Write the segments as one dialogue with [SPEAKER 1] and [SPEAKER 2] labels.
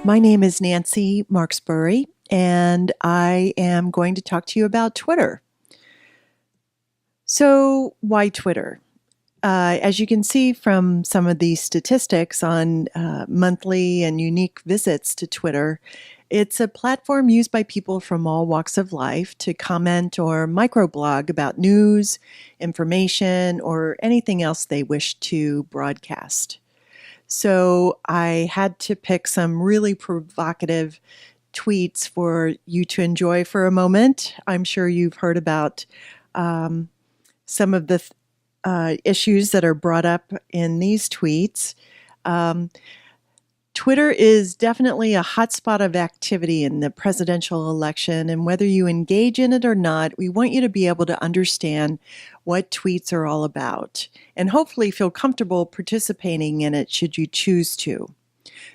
[SPEAKER 1] My name is Nancy Marksbury, and I am going to talk to you about Twitter. So, why Twitter? As you can see from some of these statistics on monthly and unique visits to Twitter, it's a platform used by people from all walks of life to comment or microblog about news, information, or anything else they wish to broadcast. So I had to pick some really provocative tweets for you to enjoy for a moment. I'm sure you've heard about some of the issues that are brought up in these tweets. Twitter is definitely a hotspot of activity in the presidential election, and whether you engage in it or not, we want you to be able to understand what tweets are all about and hopefully feel comfortable participating in it should you choose to.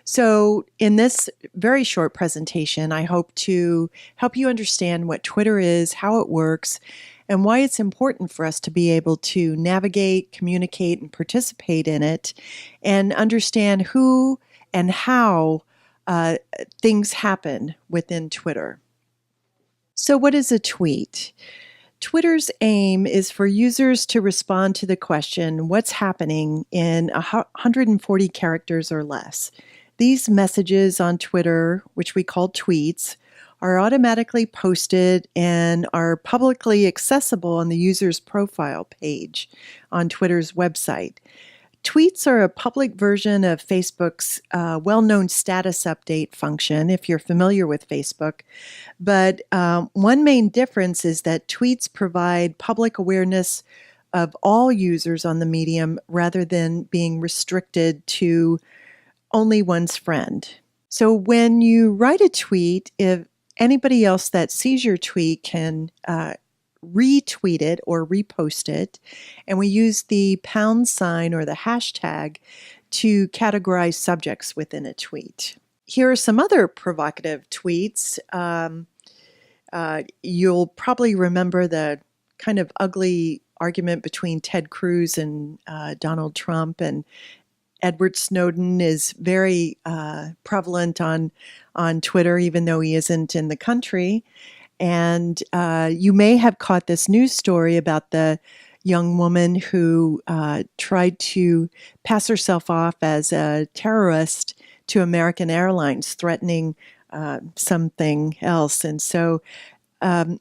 [SPEAKER 1] So in this very short presentation, I hope to help you understand what Twitter is, how it works, and why it's important for us to be able to navigate, communicate, and participate in it, and understand who and how things happen within Twitter. So what is a tweet? Twitter's aim is for users to respond to the question, what's happening, in 140 characters or less. These messages on Twitter, which we call tweets, are automatically posted and are publicly accessible on the user's profile page on Twitter's website. Tweets are a public version of Facebook's well-known status update function, if you're familiar with Facebook. But one main difference is that tweets provide public awareness of all users on the medium rather than being restricted to only one's friend. So when you write a tweet, if anybody else that sees your tweet can retweet it or repost it, and we use the pound sign or the hashtag to categorize subjects within a tweet. Here are some other provocative tweets. You'll probably remember the kind of ugly argument between Ted Cruz and Donald Trump, and Edward Snowden is very prevalent on Twitter, even though he isn't in the country. And you may have caught this news story about the young woman who tried to pass herself off as a terrorist to American Airlines, threatening something else. And so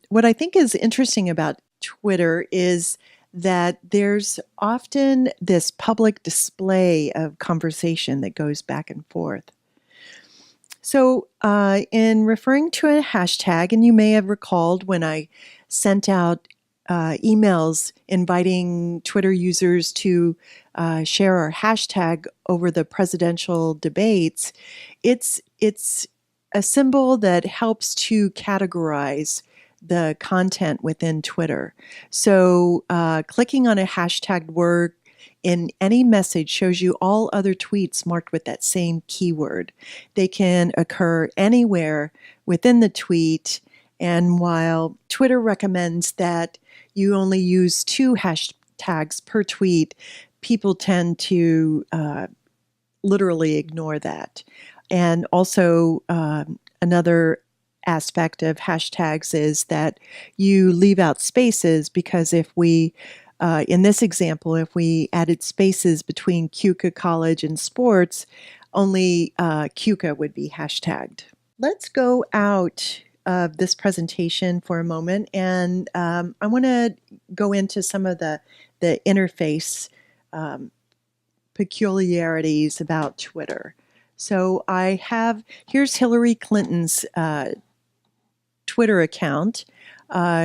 [SPEAKER 1] what I think is interesting about Twitter is that there's often this public display of conversation that goes back and forth. So in referring to a hashtag, and you may have recalled when I sent out emails inviting Twitter users to share our hashtag over the presidential debates, it's a symbol that helps to categorize the content within Twitter. So clicking on a hashtag word in any message shows you all other tweets marked with that same keyword. They can occur anywhere within the tweet, and while Twitter recommends that you only use 2 hashtags per tweet, people tend to literally ignore that. And also another aspect of hashtags is that you leave out spaces, because if we in this example, if we added spaces between Keuka College and sports, only Keuka would be hashtagged. Let's go out of this presentation for a moment, and I want to go into some of the interface peculiarities about Twitter. So here's Hillary Clinton's Twitter account.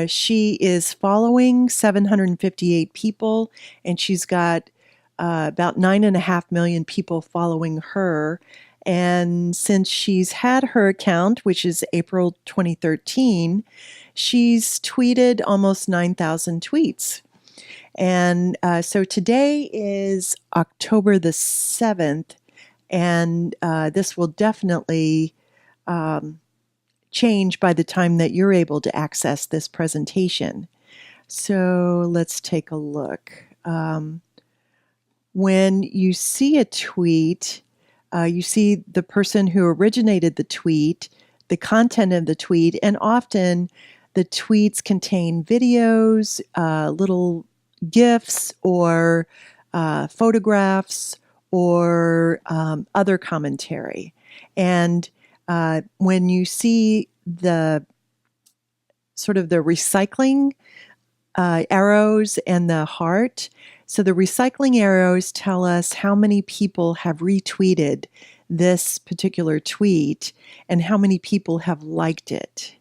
[SPEAKER 1] She is following 758 people, and she's got about 9.5 million people following her. And since she's had her account, which is April 2013, she's tweeted almost 9,000 tweets. And so today is October the 7th, and this will definitely change by the time that you're able to access this presentation. So let's take a look. When you see a tweet, You see the person who originated the tweet, the content of the tweet, and often the tweets contain videos, little GIFs, or photographs, or other commentary. And when you see the sort of the recycling arrows and the heart, so the recycling arrows tell us how many people have retweeted this particular tweet and how many people have liked it.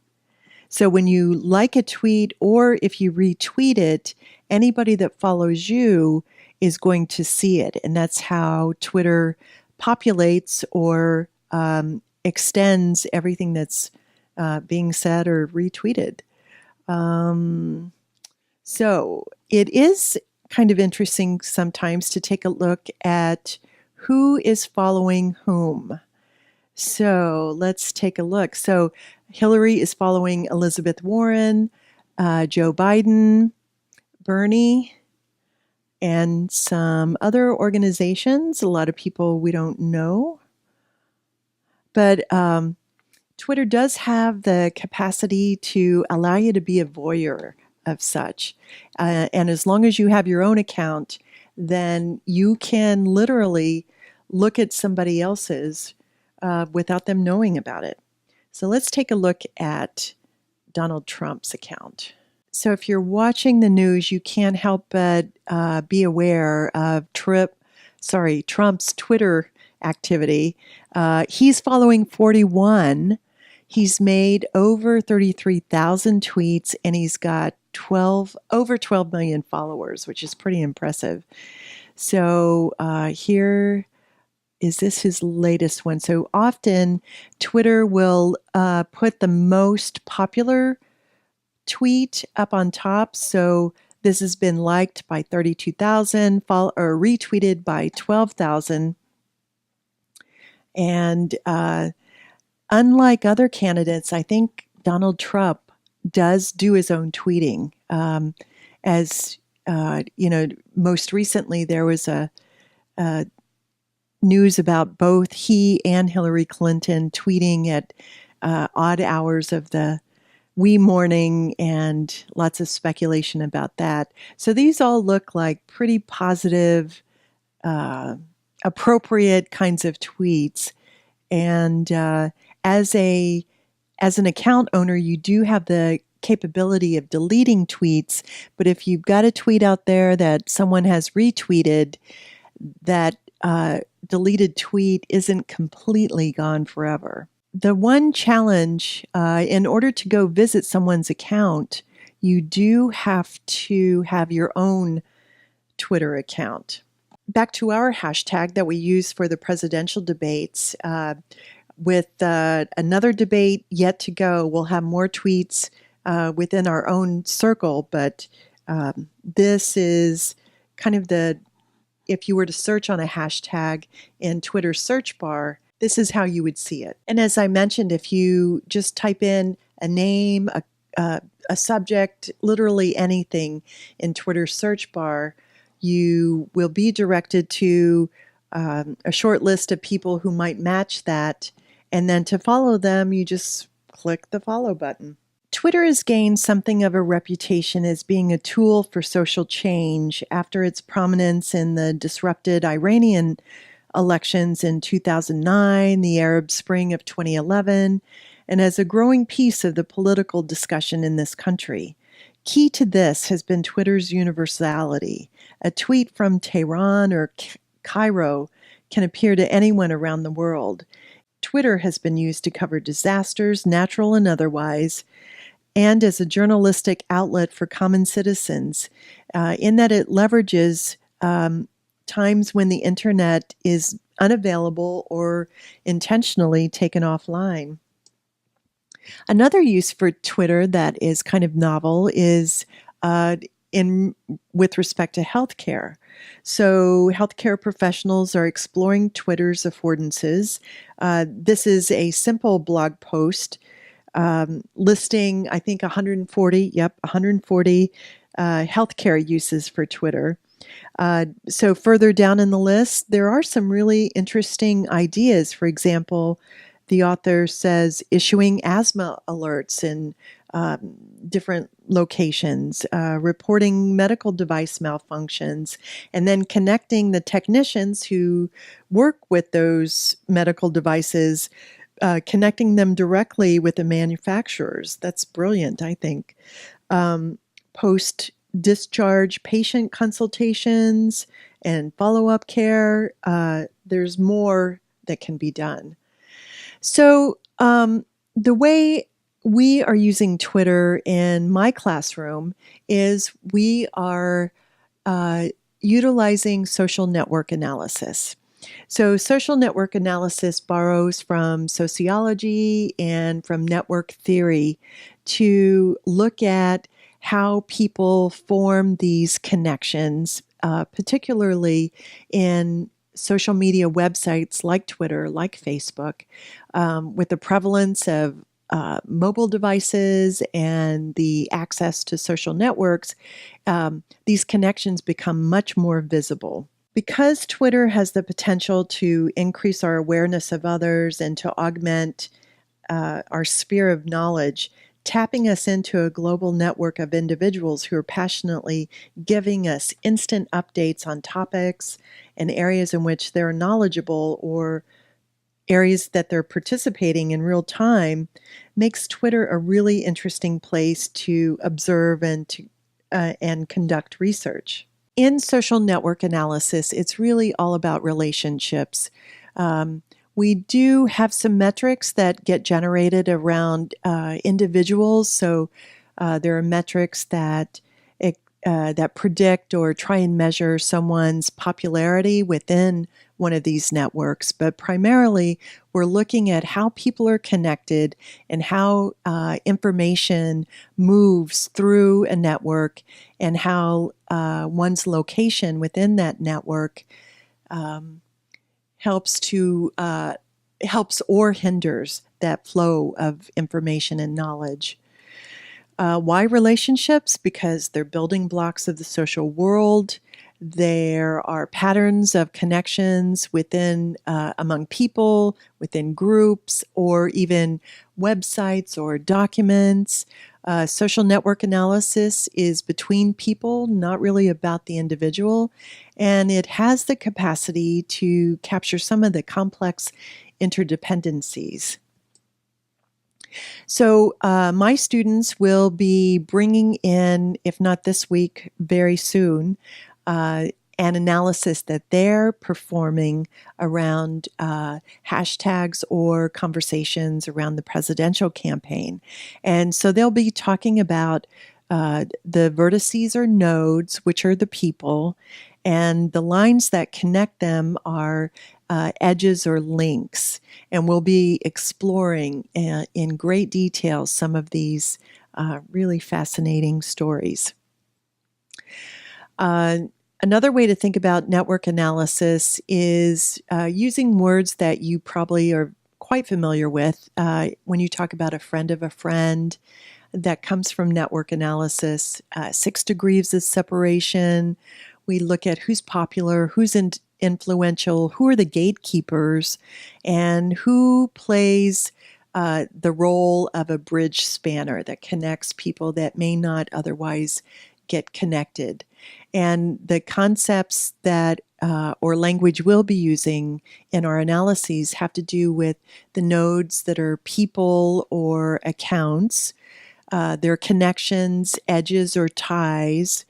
[SPEAKER 1] So when you like a tweet or if you retweet it, anybody that follows you is going to see it. And that's how Twitter populates or extends everything that's being said or retweeted. So it is kind of interesting sometimes to take a look at who is following whom. So let's take a look. So Hillary is following Elizabeth Warren, Joe Biden, Bernie, and some other organizations, a lot of people we don't know. But Twitter does have the capacity to allow you to be a voyeur of such. And as long as you have your own account, then you can literally look at somebody else's without them knowing about it. So let's take a look at Donald Trump's account. So if you're watching the news, you can't help but be aware of Trump's Twitter activity. He's following 41. He's made over 33,000 tweets, and he's got over 12 million followers, which is pretty impressive. So here is this his latest one. So often Twitter will put the most popular tweet up on top. So this has been liked by 32,000 or retweeted by 12,000. And unlike other candidates, I think Donald Trump does do his own tweeting. As you know, most recently there was a news about both he and Hillary Clinton tweeting at odd hours of the wee morning, and lots of speculation about that. So these all look like pretty positive, appropriate kinds of tweets. And as an account owner, you do have the capability of deleting tweets. But if you've got a tweet out there that someone has retweeted, that deleted tweet isn't completely gone forever. The one challenge, in order to go visit someone's account, you do have to have your own Twitter account. Back to our hashtag that we use for the presidential debates, with another debate yet to go, we'll have more tweets within our own circle, but this is kind of if you were to search on a hashtag in Twitter's search bar, this is how you would see it. And as I mentioned, if you just type in a name, a subject, literally anything in Twitter's search bar, you will be directed to a short list of people who might match that. And then to follow them, you just click the follow button. Twitter has gained something of a reputation as being a tool for social change after its prominence in the disrupted Iranian elections in 2009, the Arab Spring of 2011, and as a growing piece of the political discussion in this country. Key to this has been Twitter's universality. A tweet from Tehran or Cairo can appear to anyone around the world. Twitter has been used to cover disasters, natural and otherwise, and as a journalistic outlet for common citizens, in that it leverages times when the internet is unavailable or intentionally taken offline. Another use for Twitter that is kind of novel is with respect to healthcare. So healthcare professionals are exploring Twitter's affordances. This is a simple blog post listing, I think, 140 healthcare uses for Twitter. So further down in the list, there are some really interesting ideas. For example, the author says issuing asthma alerts in different locations, reporting medical device malfunctions, and then connecting the technicians who work with those medical devices, connecting them directly with the manufacturers. That's brilliant, I think. Post discharge patient consultations and follow up care. There's more that can be done. So, the way we are using Twitter in my classroom is we are utilizing social network analysis. So, social network analysis borrows from sociology and from network theory to look at how people form these connections, particularly in social media websites like Twitter, like Facebook, with the prevalence of mobile devices and the access to social networks. These connections become much more visible. Because Twitter has the potential to increase our awareness of others and to augment our sphere of knowledge, tapping us into a global network of individuals who are passionately giving us instant updates on topics and areas in which they're knowledgeable or areas that they're participating in real time makes Twitter a really interesting place to observe and conduct research. In social network analysis, it's really all about relationships. We do have some metrics that get generated around individuals. So there are metrics that predict or try and measure someone's popularity within one of these networks. But primarily, we're looking at how people are connected and how information moves through a network and how one's location within that network helps or hinders that flow of information and knowledge. Why relationships? Because they're building blocks of the social world. There are patterns of connections within, among people, within groups, or even websites or documents. Social network analysis is between people, not really about the individual, and it has the capacity to capture some of the complex interdependencies. So my students will be bringing in, if not this week, very soon, an analysis that they're performing around hashtags or conversations around the presidential campaign. And so they'll be talking about the vertices or nodes, which are the people, and the lines that connect them are edges or links. And we'll be exploring in great detail some of these really fascinating stories. Another way to think about network analysis is using words that you probably are quite familiar with when you talk about a friend of a friend. That comes from network analysis. 6 degrees of separation. We look at who's popular, who's influential, who are the gatekeepers, and who plays the role of a bridge spanner that connects people that may not otherwise get connected. And the concepts that or language we'll be using in our analyses have to do with the nodes that are people or accounts, their connections, edges or ties,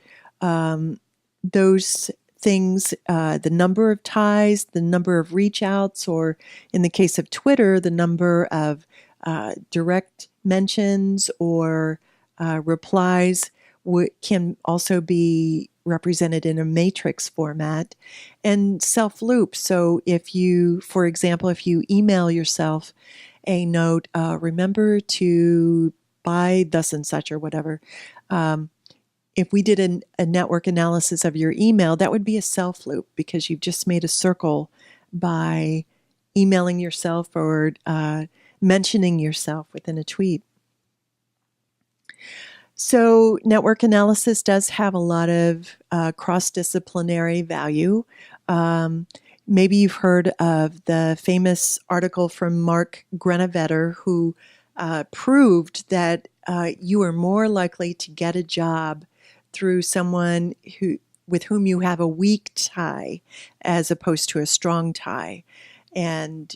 [SPEAKER 1] those things, the number of ties, the number of reach outs, or in the case of Twitter, the number of direct mentions or replies can also be represented in a matrix format, and self-loop. So if you, for example, if you email yourself a note, remember to buy thus and such or whatever, if we did a network analysis of your email, that would be a self-loop because you've just made a circle by emailing yourself or mentioning yourself within a tweet. So network analysis does have a lot of cross-disciplinary value. Um, Maybe you've heard of the famous article from Mark Grenovetter, who proved that you are more likely to get a job through someone with whom you have a weak tie as opposed to a strong tie. And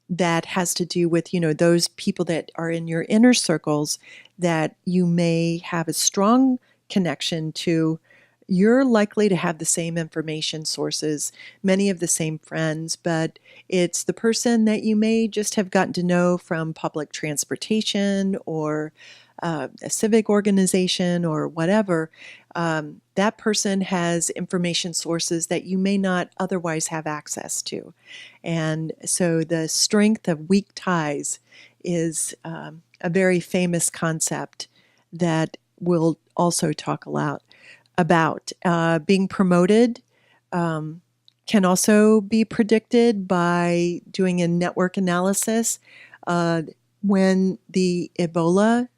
[SPEAKER 1] that has to do with, those people that are in your inner circles that you may have a strong connection to. You're likely to have the same information sources, many of the same friends, but it's the person that you may just have gotten to know from public transportation or a civic organization or whatever. That person has information sources that you may not otherwise have access to. And so the strength of weak ties is a very famous concept that we'll also talk a lot about. Being promoted can also be predicted by doing a network analysis. When the Ebola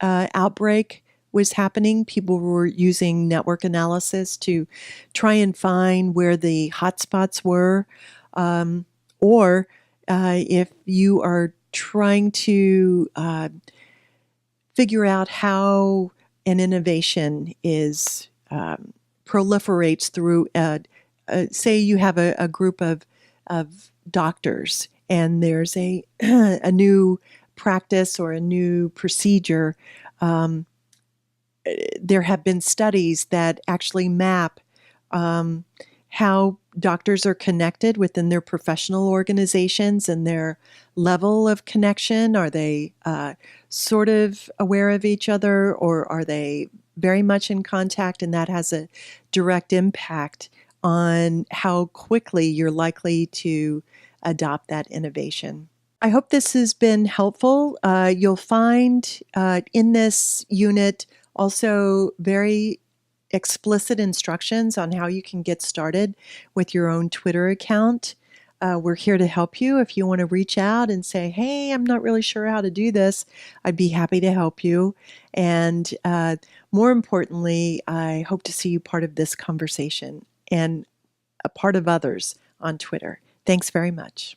[SPEAKER 1] outbreak was happening, people were using network analysis to try and find where the hotspots were. Or if you are trying to figure out how an innovation is proliferates through, say you have a group of doctors and there's a a new practice or a new procedure. There have been studies that actually map how doctors are connected within their professional organizations and their level of connection. Are they sort of aware of each other, or are they very much in contact? And that has a direct impact on how quickly you're likely to adopt that innovation. I hope this has been helpful. You'll find in this unit also very explicit instructions on how you can get started with your own Twitter account. We're here to help you. If you want to reach out and say, hey, I'm not really sure how to do this, I'd be happy to help you. And more importantly, I hope to see you part of this conversation and a part of others on Twitter. Thanks very much.